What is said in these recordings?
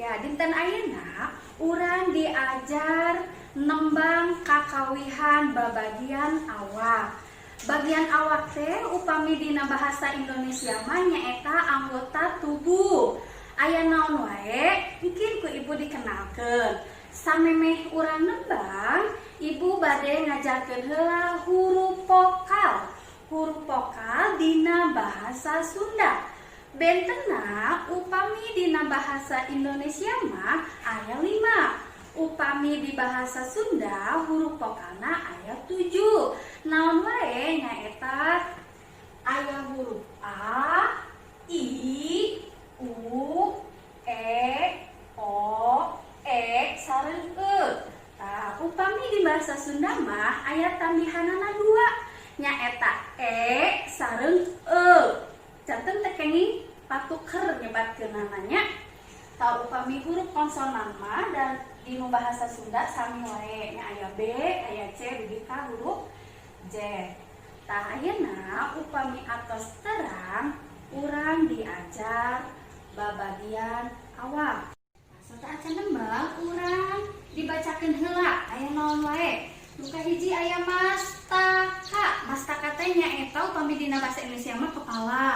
Ya, dinten ayeuna urang diajar nembang kakawihan babagian awak. Bagian awak teh upami dina bahasa Indonesia mah nyaeta anggota tubuh. Aya naon wae mungkin ku ibu dikenalkeun. Samemeh urang nembang, ibu bade ngajarkeun heula huruf vokal. Huruf vokal dina bahasa Sunda. Bentena upami dina bahasa Indonesia mah aya 5. Upami di bahasa Sunda huruf vokalna aya 7. Naon wae nyaeta aya huruf A, I, U, E, O, E sareng E. Tah, upami di bahasa Sunda mah aya tambihanana 2. Nyaeta E sareng E. Janten teh kenging patuker nyebatkeun namanya. Tah upami huruf konsonan mah dan di bahasa Sunda sami wae nya aya B, aya C dugi ka huruf J. Tah ayeuna upami atos terang urang diajar babagian awak. Saat acan nembang urang dibacakeun heula aya naon wae. Nu kahiji aya mastaka. Mastaka teh nyaeta upami dina bahasa Indonesia mah kepala.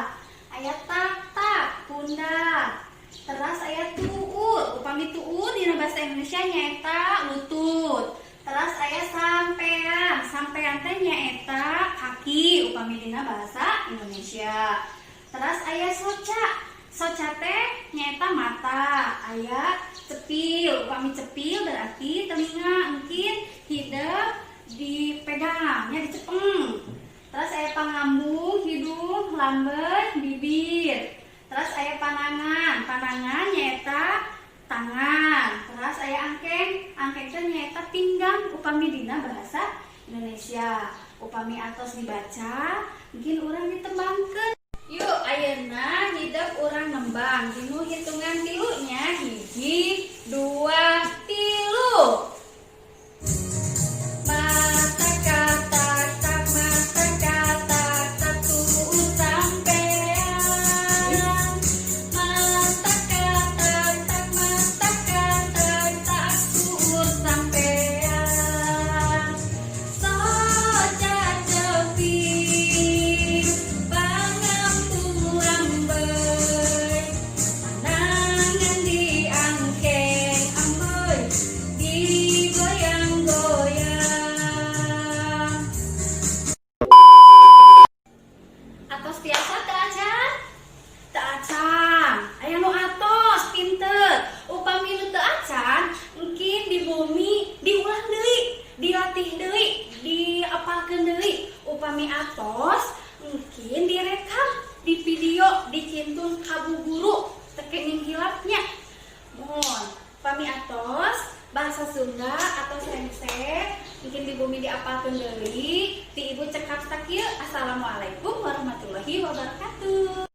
Aya tak pundak. Teras aya tuut. Upami tuut dina bahasa Indonesia nyaeta lutut. Teras aya sampean. Sampean teh nyaeta kaki upami dina bahasa Indonesia. Teras aya soca. Soca teh nyaeta mata. Aya cepil. Upami cepil berarti telinga, engkin, hidep dipegangnya dicepeng. Terus aya pangambung, hidung, lambeut, bibir. Terus aya panangan. Panangan nyaeta tangan. Terus aya angkeng. Angkeng teh nyaeta pinggang upami dina bahasa Indonesia. Upami atos dibaca, mungkin urang ditembangkeun. Yuk ayeuna hideuk urang nembang. Dinu hitungan 3 nya 1, 2, 3. Dilatih deui, diapalkeun deui. Upami atos mungkin direkam di video, dicintun ka bu guru tekeuning hilapnya. Mohon upami atos bahasa Sunda atau sensei mungkin di bumi diapalkeun deui, ti ibu cekap sakieu. Assalamualaikum warahmatullahi wabarakatuh.